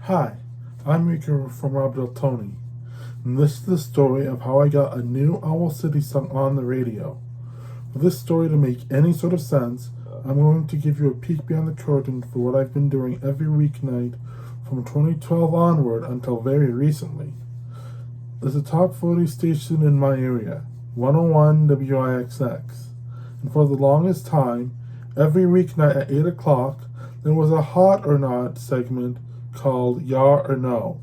Hi, I'm Rico from Rob Del Tony, and this is the story of how I got a new Owl City song on the radio. For this story to make any sort of sense, I'm going to give you a peek behind the curtain for what I've been doing every weeknight from 2012 onward until very recently. There's a top 40 station in my area, 101 WIXX, and for the longest time, every weeknight at 8 o'clock, there was a Hot or Not segment called YAH or No.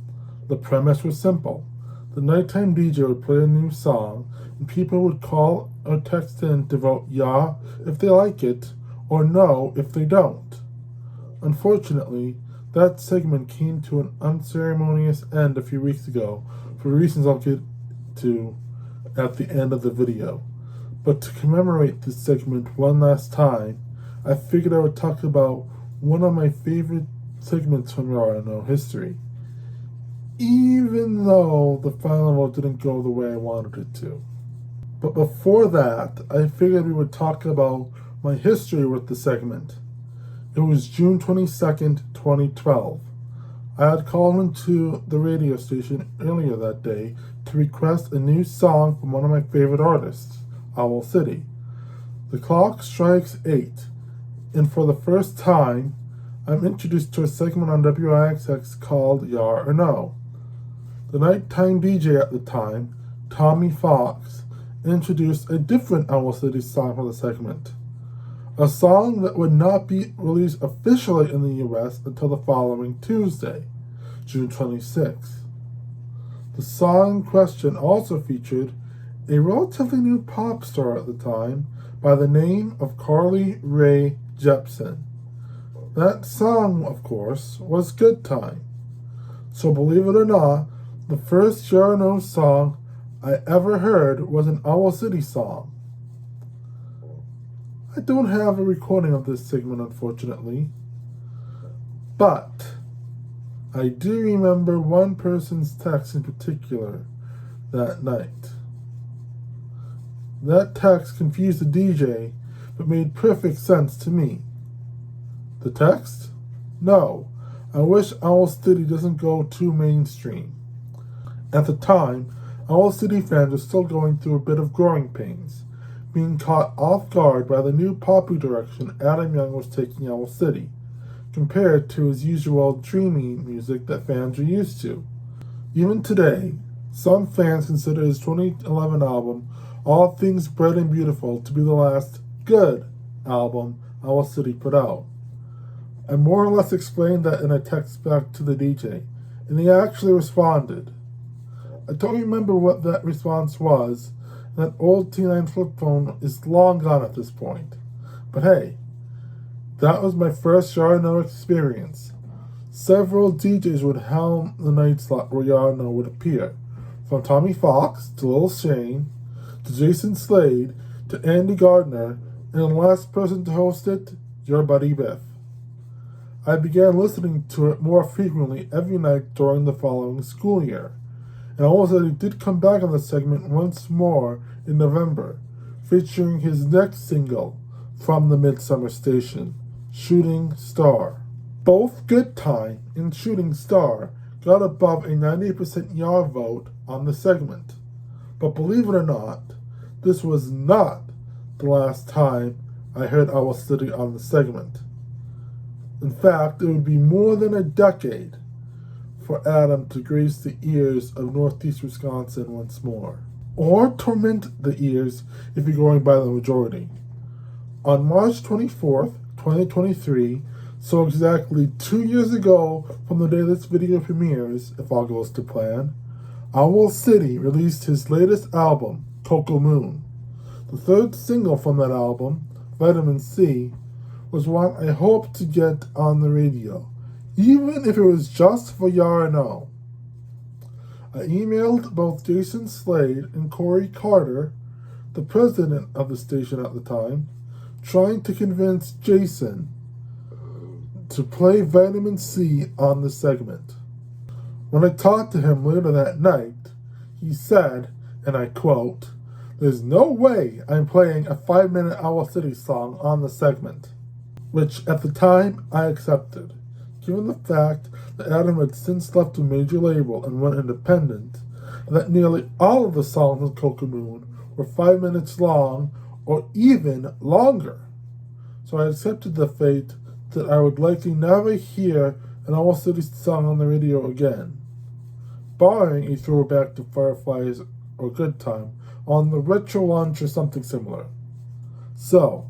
The premise was simple. The nighttime DJ would play a new song, and people would call or text in to vote YAH if they like it, or No if they don't. Unfortunately, that segment came to an unceremonious end a few weeks ago, for reasons I'll get to at the end of the video. But to commemorate this segment one last time, I figured I would talk about one of my favorite segments from YAH or No history, even though the final vote didn't go the way I wanted it to. But before that, I figured we would talk about my history with the segment. It was June 22nd, 2012. I had called into the radio station earlier that day to request a new song from one of my favorite artists, Owl City. The clock strikes 8, and for the first time, I'm introduced to a segment on WIXX called YAH or No. The nighttime DJ at the time, Tommy Fox, introduced a different Owl City song for the segment. A song that would not be released officially in the US until the following Tuesday, June 26th. The song in question also featured a relatively new pop star at the time by the name of Carly Rae Jepsen. That song, of course, was Good Time. So believe it or not, the first YAH or No song I ever heard was an Owl City song. I don't have a recording of this segment, unfortunately, but I do remember one person's text in particular that night. That text confused the DJ, but made perfect sense to me. The text? No, I wish Owl City doesn't go too mainstream. At the time, Owl City fans were still going through a bit of growing pains, being caught off guard by the new poppy direction Adam Young was taking Owl City, compared to his usual dreamy music that fans are used to. Even today, some fans consider his 2011 album, All Things Bright and Beautiful, to be the last good album Owl City put out. I more or less explained that in a text back to the DJ, and he actually responded. I don't remember what that response was, and that old T9 flip phone is long gone at this point. But hey, that was my first YAH or No experience. Several DJs would helm the night slot where YAH or No would appear, from Tommy Fox to Lil Shane, to Jason Slade, to Andy Gardner, and the last person to host it, your buddy Biff. I began listening to it more frequently every night during the following school year, and Owl City did come back on the segment once more in November, featuring his next single from the Midsummer Station, Shooting Star. Both Good Time and Shooting Star got above a 98% YAH vote on the segment, but believe it or not, this was not the last time I heard Owl City on the segment. In fact, it would be more than a decade for Adam to grace the ears of Northeast Wisconsin once more, or torment the ears if you're going by the majority. On March 24th, 2023, so exactly 2 years ago from the day this video premieres, if all goes to plan, Owl City released his latest album, Cocoa Moon. The third single from that album, Vitamin C, was one I hoped to get on the radio, even if it was just for YAH or No. I emailed both Jason Slade and Corey Carter, the president of the station at the time, trying to convince Jason to play Vitamin C on the segment. When I talked to him later that night, he said, and I quote, "There's no way I'm playing a 5-minute Owl City song on the segment," which at the time I accepted, given the fact that Adam had since left a major label and went independent, and that nearly all of the songs on Kokomoon were 5 minutes long or even longer. So I accepted the fate that I would likely never hear an Owl City song on the radio again, barring a throwback to Fireflies or Good Time on the retro launch or something similar. So,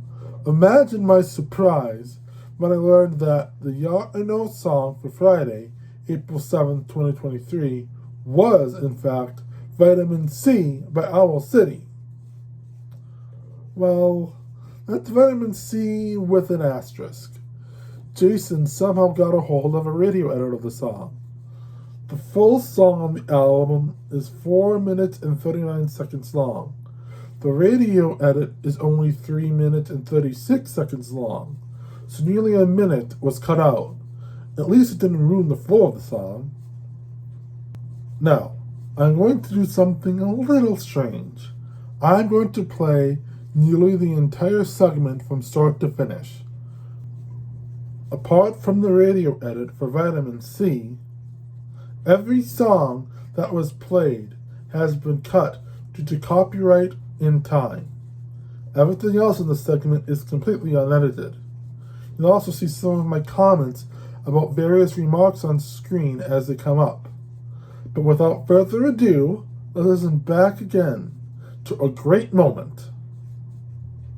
imagine my surprise when I learned that the YAH I Know song for Friday, April 7th, 2023, was, in fact, Vitamin C by Owl City. Well, that's Vitamin C with an asterisk. Jason somehow got a hold of a radio edit of the song. The full song on the album is 4 minutes and 39 seconds long. The radio edit is only 3 minutes and 36 seconds long, so nearly a minute was cut out. At least it didn't ruin the flow of the song. Now, I'm going to do something a little strange. I'm going to play nearly the entire segment from start to finish. Apart from the radio edit for Vitamin C, every song that was played has been cut due to copyright in time. Everything else in the segment is completely unedited. You'll also see some of my comments about various remarks on screen as they come up. But without further ado, let us listen back again to a great moment,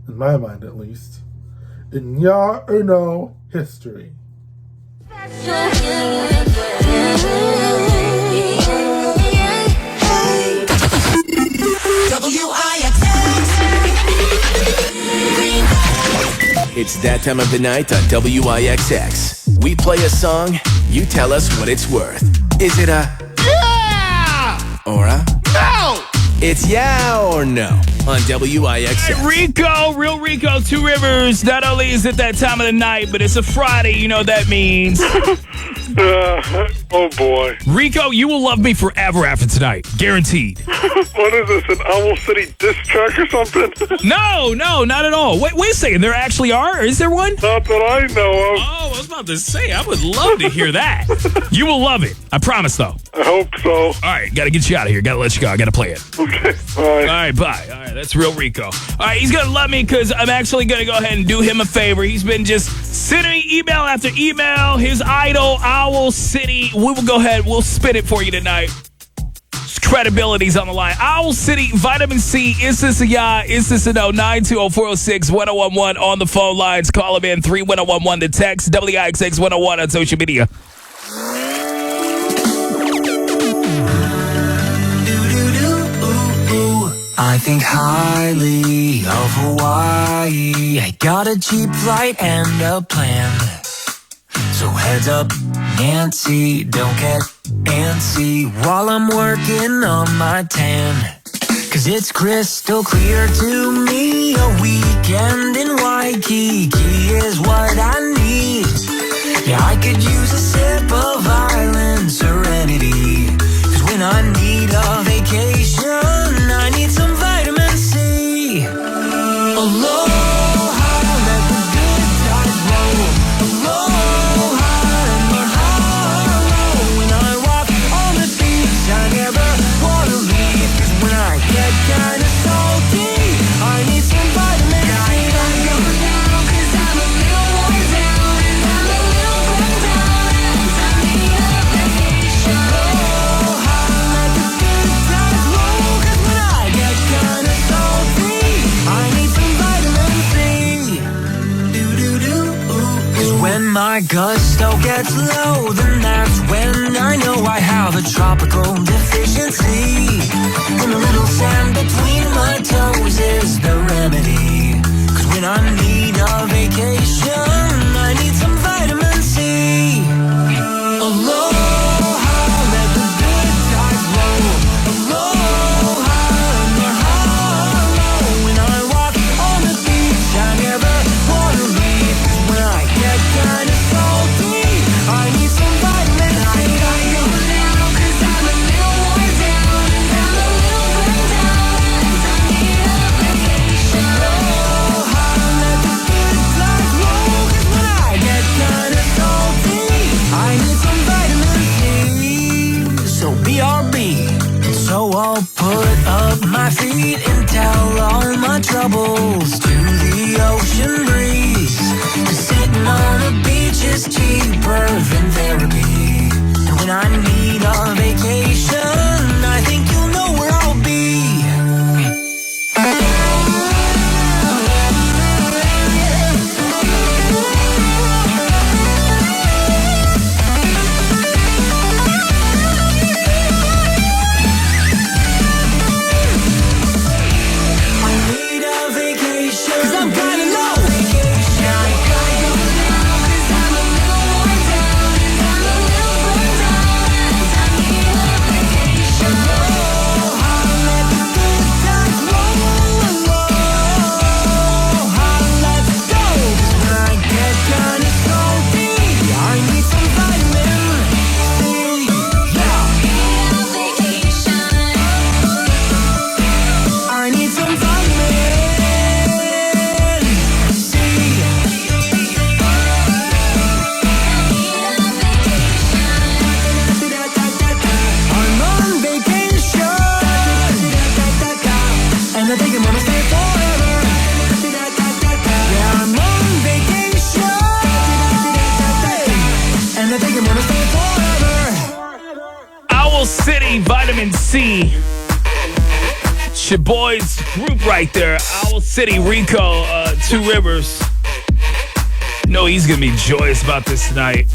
in my mind at least, in YAH or No history. It's that time of the night on WIXX. We play a song, you tell us what it's worth. Is it a yeah or a no? It's yeah or no on WIXX. Hey, Rico, Real Rico, Two Rivers. Not only is it that time of the night, but it's a Friday. You know what that means. Oh boy. Rico, you will love me forever after tonight. Guaranteed. What is this, an Owl City diss track or something? No, not at all. Wait a second. There actually are? Is there one? Not that I know of. Oh, I was about to say, I would love to hear that. You will love it. I promise, though. I hope so. All right, got to get you out of here. Got to let you go. I got to play it. Okay, bye. All right, bye. All right, that's Real Rico. All right, he's going to love me because I'm actually going to go ahead and do him a favor. He's been just sending me email after email. His idol, Owl City. We will go ahead. We'll spin it for you tonight. His credibility's on the line. Owl City, Vitamin C. Is this a yeah? Is this a no? 920-406-1011 on the phone lines. Call him in. 31011 to text. WIXX 101 on social media. I think highly of Hawaii. I got a cheap flight and a plan. So heads up, Nancy, don't get antsy while I'm working on my tan. Cause it's crystal clear to me, a weekend in Waikiki is what I need. Yeah, I could use a sip of island serenity. Cause when I need a vacation, I need some vitamin C. Aloha, let the good times roll. Aloha, mahalo. When I walk on the beach, I never wanna leave. Cause when I get kinda salty, I need some vitamin C. I gotta go down, cause I'm a little worn down. And I'm a little run down, and I need a vacation. Aloha, let the good times roll. Cause when I get kinda salty, I need some vitamin C. Do-do-do. Cause when my gusto gets low, then that's when I know I have a tropical deficiency. And a little sand between my toes is the remedy. Cause when I need a vacation, I need some vitamin C. Aloha, let the good times roll. Aloha, mahalo. When I walk on the beach, I never wanna leave. Cause when I get kinda salty, I need some vitamin C. I gotta go now, cause I'm a little worn down. And I'm a little run down, and I need a vacation. Aloha, let the good times roll. I'll put up my feet and tell all my troubles to the ocean breeze. Sitting on a beach is cheaper than therapy. And when I need a vacation, I think you'll know where I'll be. City, Vitamin C. It's your boys group right there. Owl City, Rico, Two Rivers. No, he's going to be joyous about this tonight.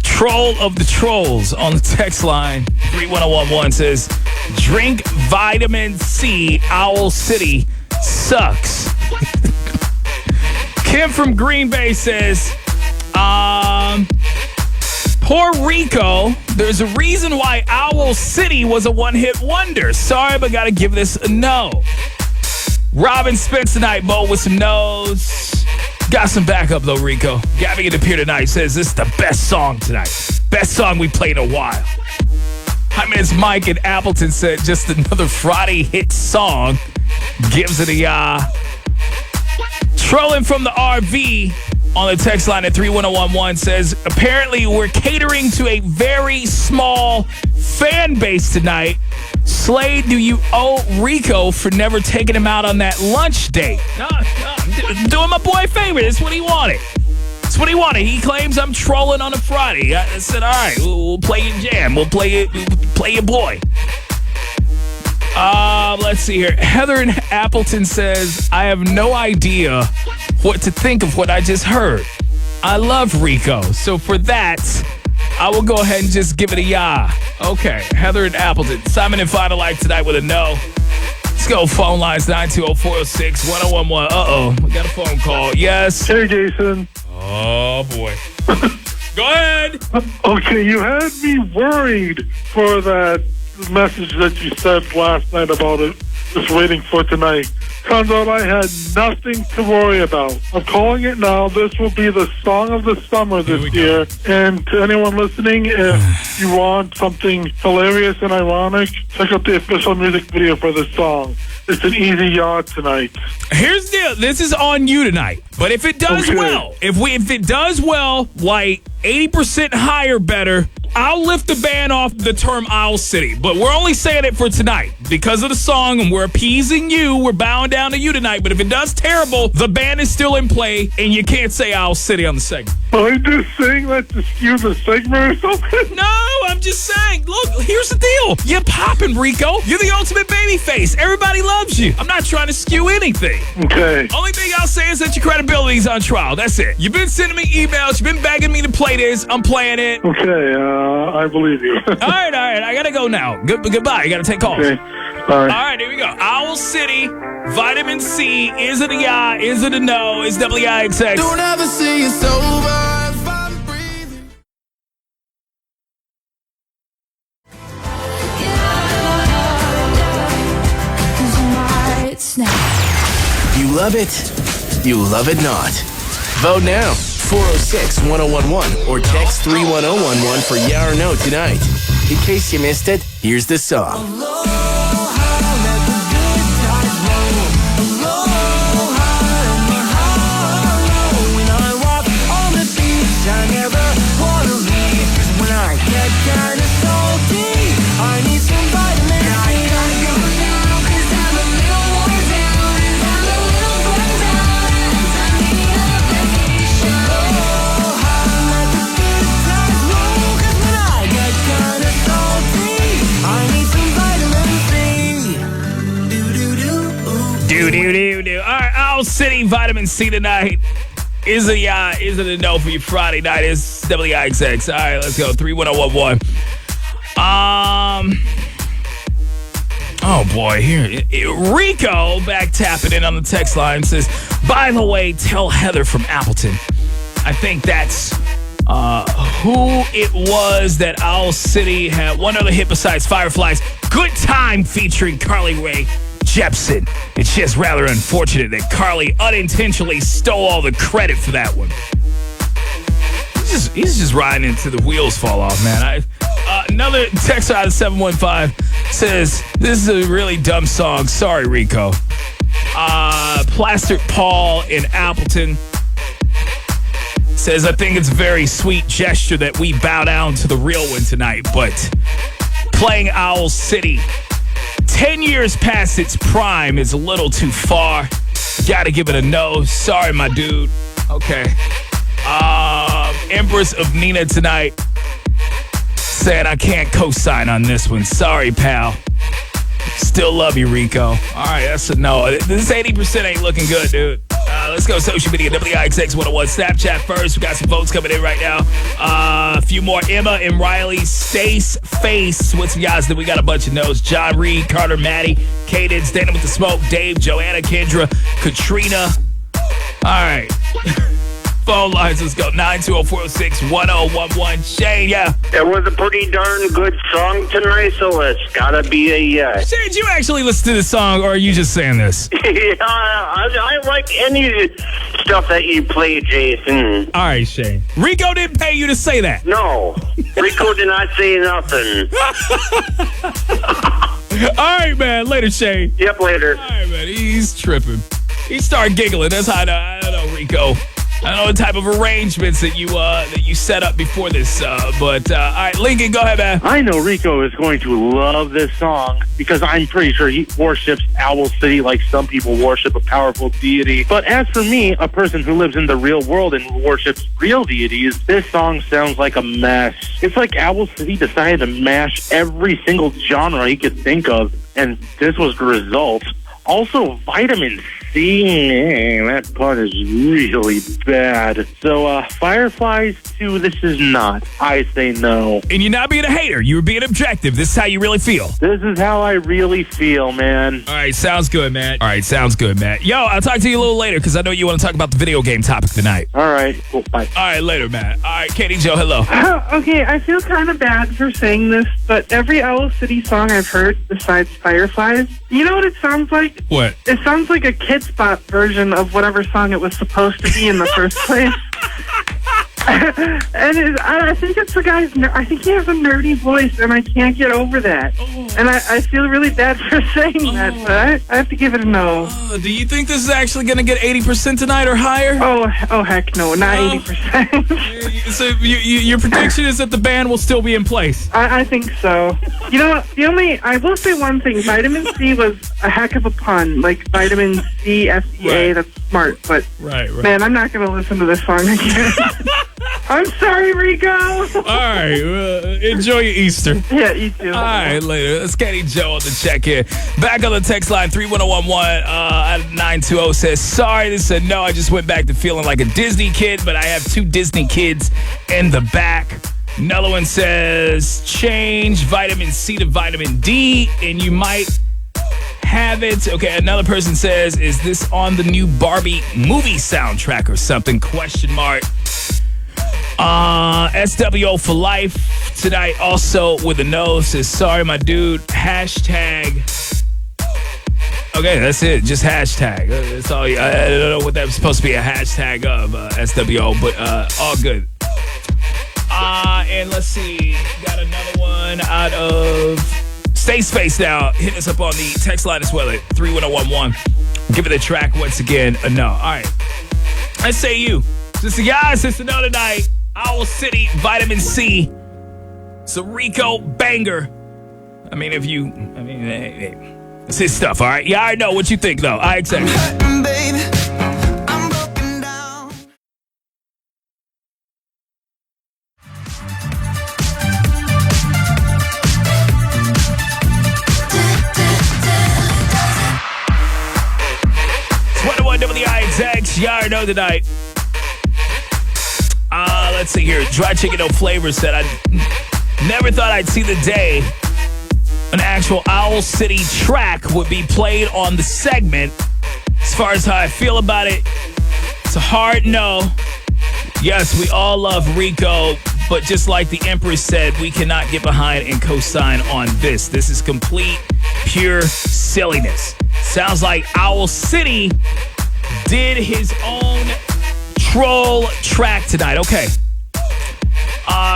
Troll of the Trolls on the text line 31011 says, drink Vitamin C, Owl City sucks. Kim from Green Bay says, poor Rico, there's a reason why Owl City was a one-hit wonder. Sorry, but gotta give this a no. Robin spends the night, Bo, with some no's. Got some backup, though, Rico. Gabby in the Pier tonight says this is the best song tonight. Best song we played in a while. Hi, man, it's Mike in Appleton said just another Friday hit song. Gives it a YAH. Trolling from the RV on the text line at 31011 says, apparently we're catering to a very small fan base tonight. Slade, do you owe Rico for never taking him out on that lunch date? No, I'm doing my boy a favor. That's what he wanted. That's what he wanted. He claims I'm trolling on a Friday. I said, all right, we'll play your jam. We'll play your boy. Let's see here. Heather in Appleton says, I have no idea what to think of what I just heard. I love Rico. So for that, I will go ahead and just give it a YAH. Okay, Heather in Appleton. Simon in Final Life tonight with a no. Let's go. Phone lines 920-406-1011. Uh-oh, we got a phone call. Yes. Hey, Jason. Oh, boy. Go ahead. Okay, you had me worried for that message that you said last night about it, just waiting for tonight. Turns out I had nothing to worry about. I'm calling it now. This will be the song of the summer this year. And to anyone listening, if you want something hilarious and ironic, check out the official music video for the song. It's an easy YAH tonight. Here's the deal. This is on you tonight. But if it does well, if it does well, like 80% higher better, I'll lift the ban off the term Owl City. But we're only saying it for tonight because of the song, and we're appeasing you. We're bowing down to you tonight. But if it does terrible, the ban is still in play, and you can't say Owl City on the segment. Are you just saying that to skew the segment or something? No, I'm just saying. Look, here's the deal. You're popping, Rico. You're the ultimate baby face. Everybody loves you. I'm not trying to skew anything. Okay. Only thing I'll say is that your credibility's on trial. That's it. You've been sending me emails. You've been begging me to play this. I'm playing it. Okay, I believe you. All right. I got to go now. Goodbye. I got to take calls. Okay. All right, here we go. Owl City, Vitamin C. Is it a YAH? Is it a no? It's WIXX. Don't ever see you sober if I'm breathing. You love it? You love it not? Vote now. 406-1011 or text 31011 for yeah or no tonight. In case you missed it, here's the song. I never wanna leave, 'cause when I get kinda salty, I need somebody Owl City, Vitamin C tonight. Is it a no for you Friday night? It's WIXX. All right, let's go. 31011. Oh boy, here Rico back tapping in on the text line says, by the way, tell Heather from Appleton. I think that's who it was that Owl City had one other hit besides Fireflies. Good Time featuring Carly Rae Jepsen. It's just rather unfortunate that Carly unintentionally stole all the credit for that one. He's just riding until the wheels fall off, man. Another text out of 715 says, this is a really dumb song. Sorry, Rico. Plastered Paul in Appleton says, I think it's a very sweet gesture that we bow down to the real one tonight, but playing Owl City 10 years past its prime is a little too far. Gotta give it a no. Sorry, my dude. Okay. Empress of Nina tonight said I can't co-sign on this one. Sorry, pal. Still love you, Rico. All right, that's a no. This 80% ain't looking good, dude. Let's go social media, WIXX 101. Snapchat first. We got some votes coming in right now. A few more. Emma and Riley. Stace Face. With some guys that we got a bunch of no's. John Reed, Carter, Maddie, Caden, Standing with the Smoke, Dave, Joanna, Kendra, Katrina. All right. Phone lines, let's go. 920-406-1011. Shane, yeah. It was a pretty darn good song tonight, so it's gotta be a yes. Shane, did you actually listen to this song, or are you just saying this? Yeah, I like any stuff that you play, Jason. All right, Shane. Rico didn't pay you to say that. No, Rico did not say nothing. All right, man. Later, Shane. Yep, later. All right, man. He's tripping. He started giggling. That's how I don't know, Rico. I don't know what type of arrangements that you set up before this, but all right, Lincoln, go ahead, man. I know Rico is going to love this song because I'm pretty sure he worships Owl City like some people worship a powerful deity. But as for me, a person who lives in the real world and worships real deities, this song sounds like a mess. It's like Owl City decided to mash every single genre he could think of, and this was the result. Also, Vitamin C, that part is really bad. So, Fireflies 2, this is not. I say no. And you're not being a hater. You were being objective. This is how you really feel. This is how I really feel, man. All right, sounds good, Matt. Yo, I'll talk to you a little later because I know you want to talk about the video game topic tonight. All right, cool, bye. All right, later, Matt. All right, Katie Jo, hello. Okay, I feel kind of bad for saying this, but every Owl City song I've heard besides Fireflies, you know what it sounds like? What? It sounds like a Kid Spot version of whatever song it was supposed to be in the first place. And I think it's the guy's. I think he has a nerdy voice, and I can't get over that. And I feel really bad for saying that, but I have to give it a no. Do you think this is actually going to get 80% tonight or higher? Oh heck no, not 80%. So your prediction is that the band will still be in place? I think so. You know what? I will say one thing. Vitamin C was a heck of a pun, like vitamin C, S-E-A. Right. That's smart, but right. Man, I'm not going to listen to this song again. I'm sorry, Rico. All right. Enjoy your Easter. Yeah, you too. All right, later. That's Katie Joe on the check in. Back on the text line, 31011 920 says, sorry, this said no. I just went back to feeling like a Disney kid, but I have 2 Disney kids in the back. Another one says, change vitamin C to vitamin D, and you might have it. Okay, another person says, is this on the new Barbie movie soundtrack or something? Question mark. SWO for life tonight also with a no says, sorry, my dude. Hashtag. Okay, that's it. Just hashtag. That's all. I don't know what that was supposed to be a hashtag of SWO, but all good. And let's see. Got another one out of Stay Space now. Hit us up on the text line as well at 31011. Give it a track once again. A no. All right. I say you. Since the guys, since the no tonight. Owl City, Vitamin C. It's a Rico banger. Hey, it's his stuff, all right? Yeah, I know what you think, though. I accept it. Baby, I'm broken down. It's 101 WIXX. It's Yeah or No tonight. Let's see here. Dry Chicken No Flavor said, I never thought I'd see the day an actual Owl City track would be played on the segment. As far as how I feel about it, it's a hard no. Yes, we all love Rico, but just like the Empress said, we cannot get behind and co-sign on this. This is complete, pure silliness. Sounds like Owl City did his own troll track tonight. Okay.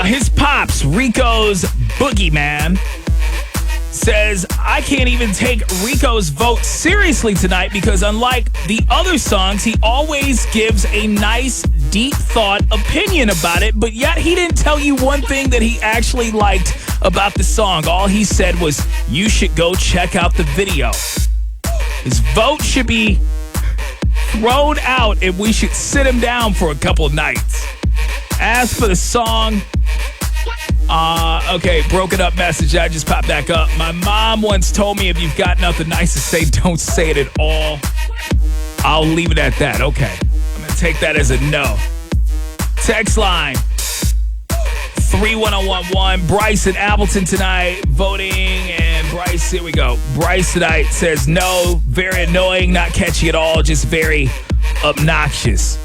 His pops, Rico's Boogeyman, says, I can't even take Rico's vote seriously tonight because unlike the other songs, he always gives a nice, deep thought opinion about it, but yet he didn't tell you one thing that he actually liked about the song. All he said was, you should go check out the video. His vote should be thrown out and we should sit him down for a couple of nights. As for the song, okay, broken up message. I just popped back up. My mom once told me if you've got nothing nice to say, don't say it at all. I'll leave it at that. Okay. I'm going to take that as a no. Text line 31011. Bryce in Appleton tonight voting. And Bryce, here we go. Bryce tonight says no. Very annoying. Not catchy at all. Just very obnoxious.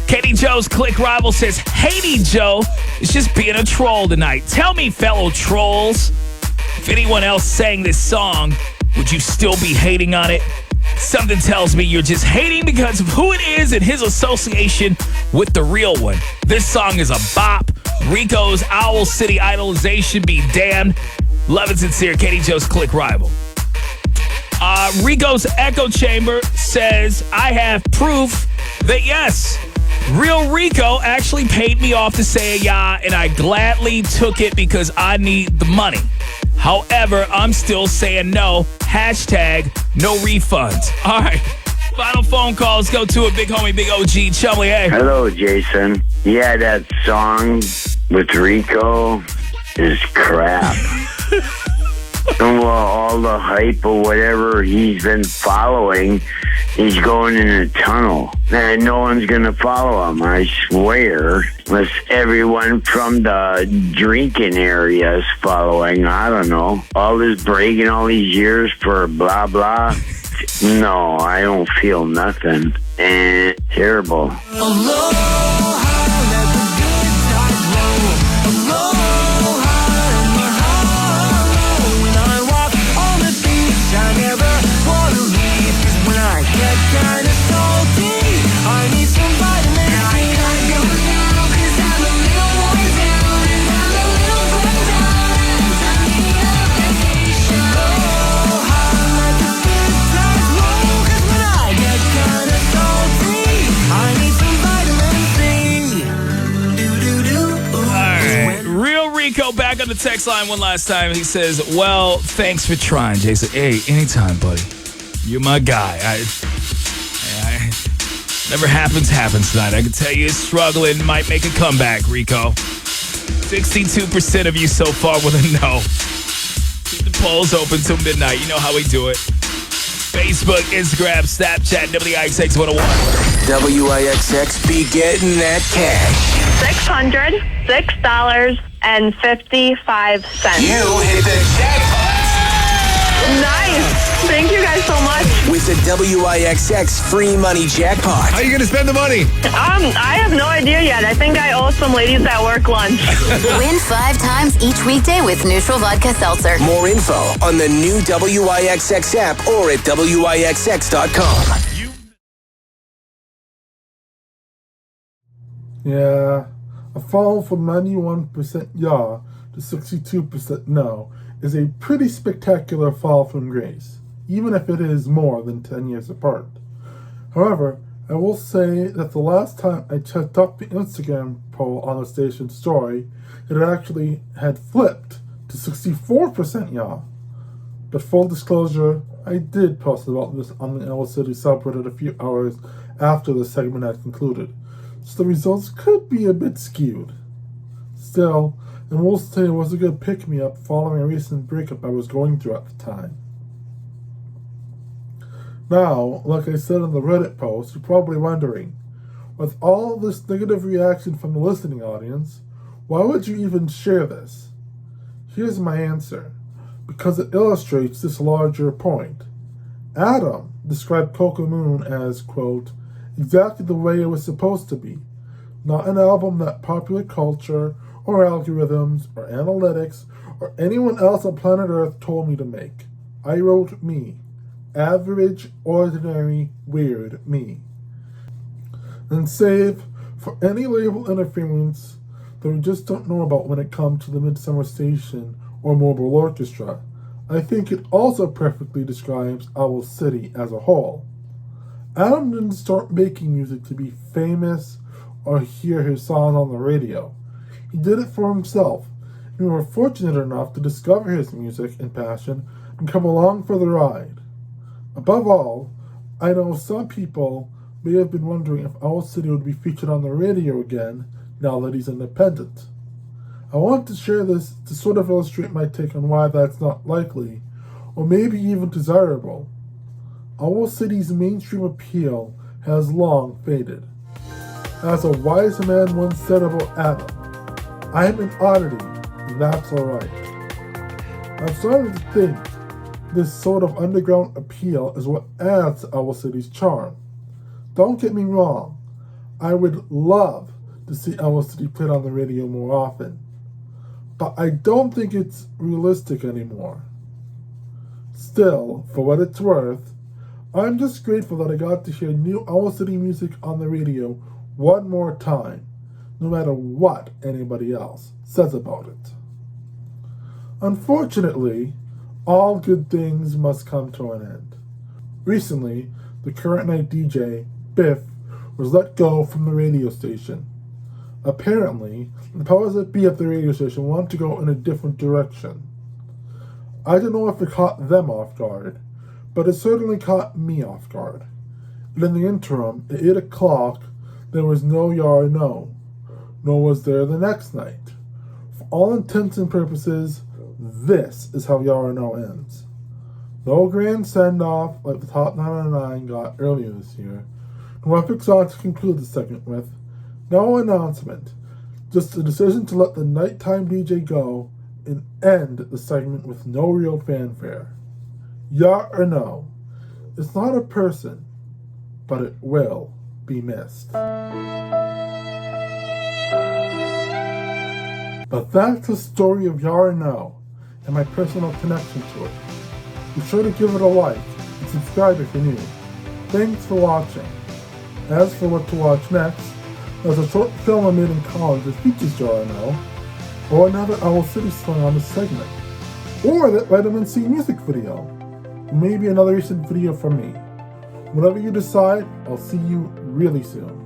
Katie Joe's Click Rival says, Haiti Joe is just being a troll tonight. Tell me, fellow trolls, if anyone else sang this song, would you still be hating on it? Something tells me you're just hating because of who it is and his association with the real one. This song is a bop. Rico's Owl City idolization be damned. Love and sincere, Katie Joe's Click Rival. Rico's Echo Chamber says, I have proof that yes, Real Rico actually paid me off to say a YAH, and I gladly took it because I need the money. However, I'm still saying no. Hashtag no refunds. All right. Final phone calls go to a big homie, big OG, Chumley. Hey. Hello, Jason. Yeah, that song with Rico is crap. Well, all the hype or whatever he's been following, he's going in a tunnel. And no one's going to follow him, I swear. Unless everyone from the drinking area is following. I don't know. All this bragging all these years for blah, blah. No, I don't feel nothing. Terrible. Back on the text line one last time. He says, well, thanks for trying, Jason. Hey, anytime, buddy. You're my guy. Never happens tonight. I can tell you it's struggling. Might make a comeback, Rico. 62% of you so far with a no. Keep the polls open till midnight. You know how we do it. Facebook, Instagram, Snapchat, WIXX 101. WIXX be getting that cash. $606.55. You hit the jackpot. Nice. Thank you guys so much. With the WIXX free money jackpot. How are you going to spend the money? I have no idea yet. I think I owe some ladies at work lunch. Win 5 times each weekday with Neutral Vodka Seltzer. More info on the new WIXX app or at WIXX.com. Yeah, a fall from 91% YAH to 62% no is a pretty spectacular fall from grace, even if it is more than 10 years apart. However, I will say that the last time I checked up the Instagram poll on the station's story, it actually had flipped to 64% YAH. But full disclosure, I did post about this on the Owl City subreddit a few hours after the segment had concluded, so the results could be a bit skewed. Still, and we'll say it was a good pick-me-up following a recent breakup I was going through at the time. Now, like I said in the Reddit post, you're probably wondering, with all this negative reaction from the listening audience, why would you even share this? Here's my answer. Because it illustrates this larger point. Adam described Coco Moon as, quote, exactly the way it was supposed to be. Not an album that popular culture or algorithms or analytics or anyone else on planet Earth told me to make. I wrote me. Average, ordinary, weird me. And save for any label interference that we just don't know about when it comes to the Midsummer Station or Mobile Orchestra, I think it also perfectly describes Owl City as a whole. Adam didn't start making music to be famous or hear his songs on the radio. He did it for himself, and we were fortunate enough to discover his music and passion and come along for the ride. Above all, I know some people may have been wondering if Owl City would be featured on the radio again now that he's independent. I want to share this to sort of illustrate my take on why that's not likely, or maybe even desirable. Owl City's mainstream appeal has long faded. As a wise man once said about Adam, I'm an oddity, and that's alright. I'm starting to think this sort of underground appeal is what adds to Owl City's charm. Don't get me wrong, I would love to see Owl City played on the radio more often, but I don't think it's realistic anymore. Still, for what it's worth, I'm just grateful that I got to hear new Owl City music on the radio one more time, no matter what anybody else says about it. Unfortunately, all good things must come to an end. Recently, the current night DJ, Biff, was let go from the radio station. Apparently, the powers that be at the radio station want to go in a different direction. I don't know if it caught them off guard, but it certainly caught me off guard. And in the interim, at 8 o'clock, there was no YAH No, nor was there the next night. For all intents and purposes, this is how YAH No ends. No grand send-off like the Top 999 got earlier this year. No epic song to conclude the segment with. No announcement. Just a decision to let the nighttime DJ go and end the segment with no real fanfare. YAH or no? It's not a person, but it will be missed. But that's the story of YAH or No and my personal connection to it. Be sure to give it a like and subscribe if you're new. Thanks for watching. As for what to watch next, there's a short film I made in college that features YAH or No, or another Owl City song on the segment, or that Vitamin C music video, maybe another recent video from me. Whatever you decide, I'll see you really soon.